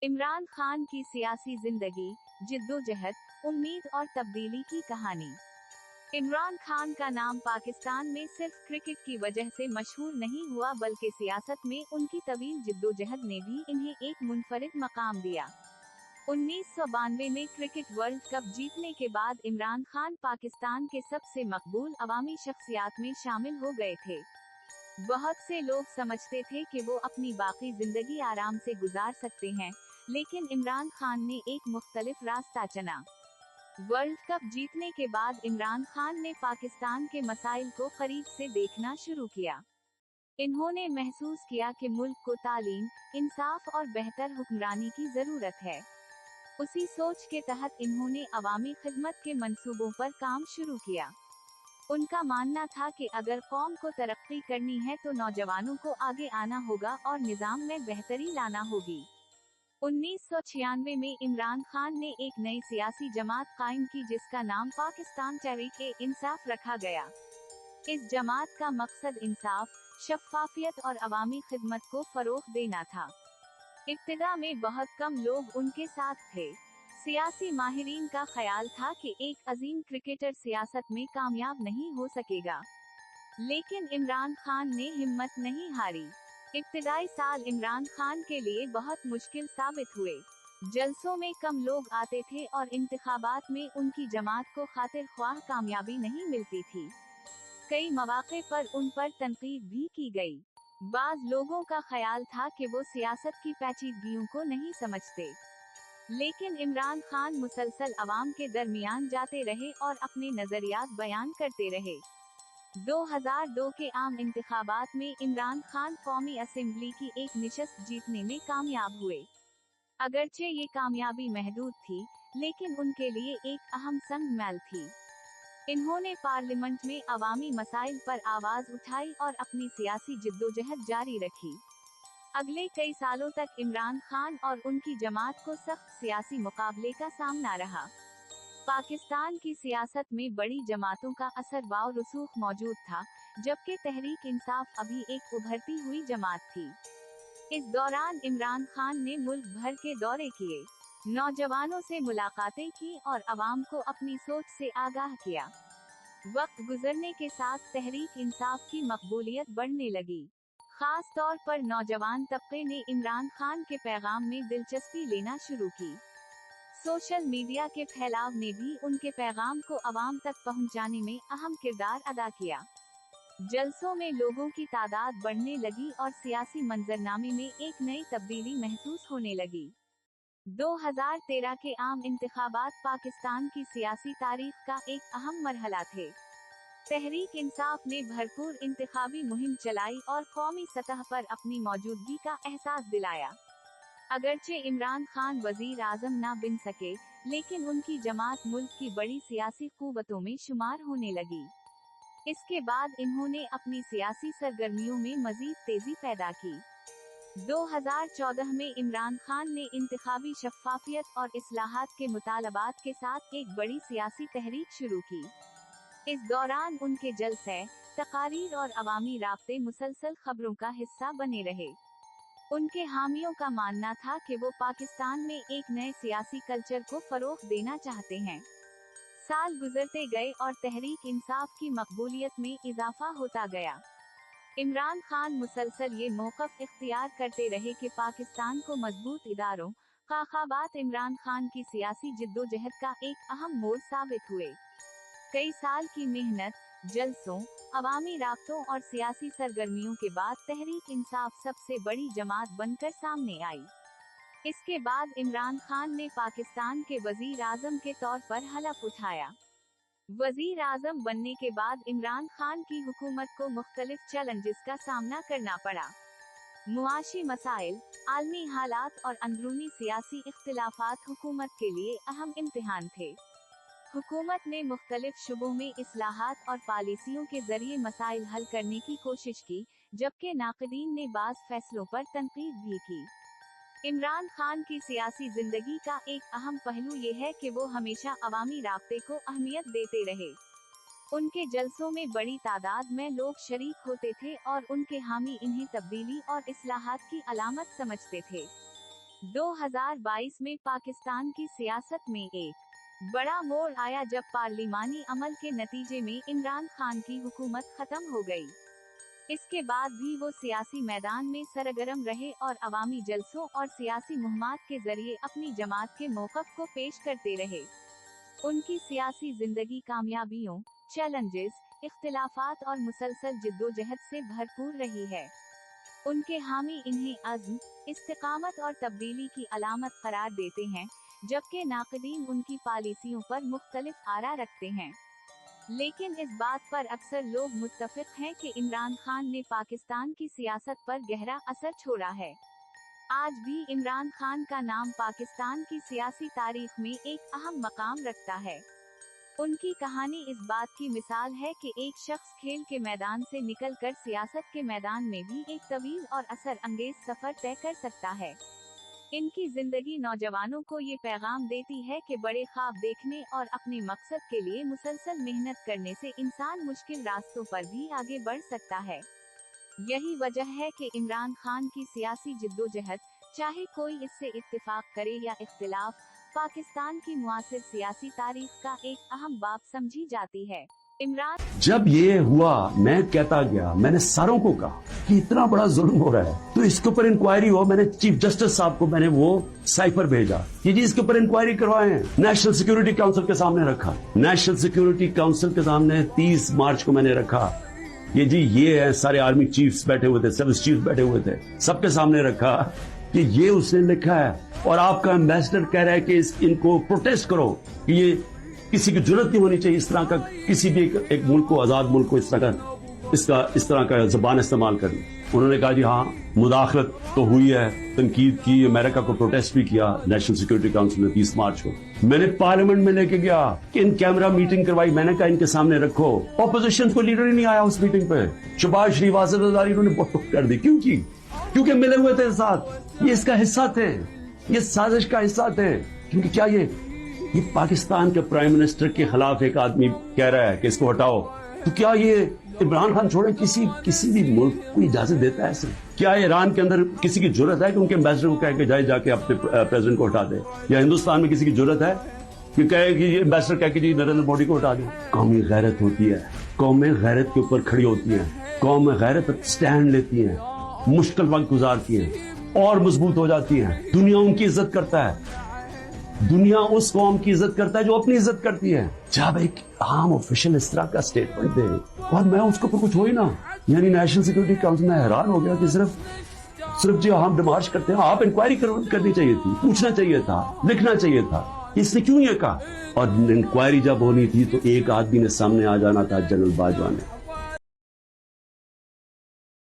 इमरान खान की सियासी जिंदगी, जिद्दोजहद, उम्मीद और तब्दीली की कहानी। इमरान खान का नाम पाकिस्तान में सिर्फ क्रिकेट की वजह से मशहूर नहीं हुआ, बल्कि सियासत में उनकी तवील जिद्दोजहद ने भी इन्हें एक मुनफरिद मकाम दिया। 1992 में क्रिकेट वर्ल्ड कप जीतने के बाद इमरान खान पाकिस्तान के सबसे मकबूल अवामी शख्सियात में शामिल हो गए थे। बहुत से लोग समझते थे कि वो अपनी बाकी जिंदगी आराम से गुजार सकते हैं, लेकिन इमरान खान ने एक मुख्तलिफ रास्ता चुना। वर्ल्ड कप जीतने के बाद इमरान खान ने पाकिस्तान के मसाइल को करीब से देखना शुरू किया। इन्होंने महसूस किया कि मुल्क को तालीम, इंसाफ और बेहतर हुक्मरानी की जरूरत है। उसी सोच के तहत इन्होंने अवामी खिदमत के मंसूबों पर काम शुरू किया। उनका मानना था कि अगर कौम को तरक्की करनी है तो नौजवानों को आगे आना होगा और निज़ाम में बेहतरी लाना होगी। 1996 में इमरान खान ने एक नई सियासी जमात कायम की, जिसका नाम पाकिस्तान तहरीक-ए-इंसाफ रखा गया। इस जमात का मकसद इंसाफ, शफ़ाफियत और अवामी खिदमत को फरोग़ देना था। इब्तिदा में बहुत कम लोग उनके साथ थे। सियासी माहिरीन का ख्याल था कि एक अजीम क्रिकेटर सियासत में कामयाब नहीं हो सकेगा, लेकिन इमरान खान ने हिम्मत नहीं हारी। इब्तिदाई साल इमरान खान के लिए बहुत मुश्किल साबित हुए। जलसों में कम लोग आते थे और इंतखाबात में उनकी जमात को खातिर ख्वाह कामयाबी नहीं मिलती थी। कई मौक़े पर उन पर तनकीद भी की गई। बाज़ लोगों का ख्याल था कि वो सियासत की पेचीदगियों को नहीं समझते, लेकिन इमरान खान मुसलसल अवाम के दरमियान जाते रहे और अपने नजरियात बयान करते रहे। 2002 के आम इंतखाबात में इमरान खान कौमी असेंबली की एक निशस्त जीतने में कामयाब हुए। अगरचे ये कामयाबी महदूद थी, लेकिन उनके लिए एक अहम संग मील थी। इन्होंने पार्लियामेंट में अवामी मसाइल पर आवाज उठाई और अपनी सियासी जिद्दोजहद जारी रखी। अगले कई सालों तक इमरान खान और उनकी जमात को सख्त सियासी मुकाबले का सामना रहा। पाकिस्तान की सियासत में बड़ी जमातों का असर व रसूख मौजूद था, जबकि तहरीक इंसाफ अभी एक उभरती हुई जमात थी। इस दौरान इमरान खान ने मुल्क भर के दौरे किए, नौजवानों से मुलाकातें की और अवाम को अपनी सोच से आगाह किया। वक्त गुजरने के साथ तहरीक इंसाफ की मकबूलियत बढ़ने लगी। खास तौर पर नौजवान तबके ने इमरान खान के पैगाम में दिलचस्पी लेना शुरू की। सोशल मीडिया के फैलाव ने भी उनके पैगाम को अवाम तक पहुंचाने में अहम किरदार अदा किया। जलसों में लोगों की तादाद बढ़ने लगी और सियासी मंजरनामे में एक नई तब्दीली महसूस होने लगी। 2013 के आम इंतखाबात पाकिस्तान की सियासी तारीख का एक अहम मरहला थे। तहरीक इंसाफ ने भरपूर इंतखाबी मुहिम चलाई और कौमी सतह पर अपनी मौजूदगी का एहसास दिलाया। अगरचे इमरान खान वजीर आजम ना बन सके, लेकिन उनकी जमात मुल्क की बड़ी सियासी कुव्वतों में शुमार होने लगी। इसके बाद इन्होंने अपनी सियासी सरगर्मियों में मजीद तेजी पैदा की। 2014 में इमरान खान ने इंतखाबी शफ़ाफियत और इस्लाहात के मुतालबात के साथ एक बड़ी सियासी तहरीक शुरू की। इस दौरान उनके जलसे, तकारीर और अवामी राब्ते मुसलसल खबरों का हिस्सा बने रहे। उनके हामियों का मानना था कि वो पाकिस्तान में एक नए सियासी कल्चर को फरोग़ देना चाहते हैं। साल गुजरते गए और तहरीक इंसाफ की मकबूलियत में इजाफा होता गया। इमरान खान मुसलसल ये मौक़िफ़ इख्तियार करते रहे कि पाकिस्तान को मजबूत इदारों, ख़ाकाबात इमरान खान की सियासी जिद्दोजहद का एक अहम मोड़ साबित हुए। कई साल की मेहनत, जलसों, अवामी राब्तों और सियासी सरगर्मियों के बाद तहरीक इंसाफ सबसे बड़ी जमात बनकर सामने आई। इसके बाद इमरान खान ने पाकिस्तान के वजीर आजम के तौर पर हलफ उठाया। वजीर आजम बनने के बाद इमरान खान की हुकूमत को मुख्तलिफ चैलेंजेस का सामना करना पड़ा। मुआशी मसाइल, आलमी हालात और अंदरूनी सियासी इख्तिलाफात हुकूमत के लिए अहम इम्तिहान थे। हुकूमत ने मुख्तलिफ शुबों में इस्लाहात और पॉलिसियों के जरिए मसाइल हल करने की कोशिश की, जबकि नाक़दीन ने बाज़ फैसलों पर तनकीद भी की। इमरान खान की सियासी जिंदगी का एक अहम पहलू ये है कि वो हमेशा अवामी राब्ते को अहमियत देते रहे। उनके जलसों में बड़ी तादाद में लोग शरीक होते थे और उनके हामी इन्हें तब्दीली और इस्लाहात की अलामत समझते थे। 2022 में पाकिस्तान की सियासत में एक बड़ा मोड़ आया जब पार्लिमानी अमल के नतीजे में इमरान खान की हुकूमत खत्म हो गई। इसके बाद भी वो सियासी मैदान में सरगर्म रहे और अवामी जलसों और सियासी मुहिमात के जरिए अपनी जमात के मौक़िफ़ को पेश करते रहे। उनकी सियासी जिंदगी कामयाबियों, चैलेंजेस, इख्तिलाफात और मुसलसल जिद्दोजहद से भरपूर रही है। उनके हामी इन्हें अज़्म, इस्तिकामत और तब्दीली की अलामत करार देते हैं, जबकि नाक़दीन उनकी पॉलिसियों पर मुख्तलिफ आरा रखते हैं। लेकिन इस बात पर अक्सर लोग मुत्तफ़िक़ हैं कि इमरान खान ने पाकिस्तान की सियासत पर गहरा असर छोड़ा है। आज भी इमरान खान का नाम पाकिस्तान की सियासी तारीख में एक अहम मकाम रखता है। उनकी कहानी इस बात की मिसाल है कि एक शख्स खेल के मैदान से निकलकर सियासत के मैदान में भी एक तवील और असर अंगेज सफर तय कर सकता है। इनकी जिंदगी नौजवानों को ये पैगाम देती है कि बड़े ख्वाब देखने और अपने मकसद के लिए मुसलसल मेहनत करने से इंसान मुश्किल रास्तों पर भी आगे बढ़ सकता है। यही वजह है कि इमरान खान की सियासी जिद्दोजहद, चाहे कोई इससे इत्तिफाक करे या इख्तिलाफ, पाकिस्तान की मुआसिर सियासी तारीख का एक अहम बाब समझी जाती है। इमरान जब ये हुआ मैं कहता गया, मैंने सारों को कहा कि इतना बड़ा जुल्म हो रहा है तो इसके ऊपर इंक्वायरी हो। मैंने चीफ जस्टिस साहब को मैंने वो साइफर भेजा कि जी इसके ऊपर इंक्वायरी करवाएं। नेशनल सिक्योरिटी काउंसिल के सामने रखा। नेशनल सिक्योरिटी काउंसिल के सामने 30 मार्च को मैंने रखा। ये है, सारे आर्मी चीफ्स बैठे हुए थे, सर्विस चीफ बैठे हुए थे, सबके सामने रखा कि ये उसने लिखा है और आपका एम्बेसडर कह रहा है कि इनको प्रोटेस्ट करो कि ये किसी की जरूरत नहीं होनी चाहिए इस तरह का, किसी भी एक मुल्क को, आजाद मुल्क को इस तरह का जबान इस्तेमाल करनी। उन्होंने कहा जी हाँ, मुदाखलत तो हुई है, तनकीद की, अमेरिका को प्रोटेस्ट भी किया नेशनल सिक्योरिटी काउंसिल में 30 मार्च को। मैंने पार्लियामेंट में लेके गया कि इन कैमरा मीटिंग करवाई। मैंने कहा इनके सामने रखो। ऑपोजिशन को लीडर ही नहीं आया उस मीटिंग पे। शहबाज शरीफ, आसिफ ज़रदारी, इन्होंने बहुत कर दी। क्योंकि मिले हुए थे साथ, ये इसका हिस्सा थे, ये साजिश का हिस्सा थे। क्योंकि क्या ये पाकिस्तान के प्राइम मिनिस्टर के खिलाफ एक आदमी कह रहा है कि इसको हटाओ, तो क्या ये इमरान खान छोड़े किसी भी मुल्क को इजाजत देता है ऐसे? क्या ईरान के अंदर किसी की जरूरत है कि उनके एम्बेसडर को कहे कि जाके अपने प्रेसिडेंट को हटा दे? या हिंदुस्तान में किसी की जरूरत है कि कहे कि ये एम्बेसडर कहे कि जी नरेंद्र मोदी को हटा दे? कौमी गैरत होती है, कौमें गैरत के ऊपर खड़ी होती हैं, कौमें गैरत स्टैंड लेती हैं, मुश्किल वक्त गुजारती हैं और मजबूत हो जाती हैं। दुनिया उनकी इज्जत करता है, दुनिया उस कौम की इज्जत करता है जो अपनी इज्जत करती है। जब एक आम ऑफिशियल इस तरह का स्टेटमेंट दे और मैं उसके ऊपर कुछ हो ही ना, यानी नेशनल सिक्योरिटी काउंसिल में हैरान हो गया कि सिर्फ जो हम डिमार्च करते हैं, आप इंक्वायरी करनी चाहिए थी, पूछना चाहिए था, लिखना चाहिए था, इसने क्यों ये कहा? और इंक्वायरी जब होनी थी तो एक आदमी ने सामने आ जाना था, जनरल बाजवा ने।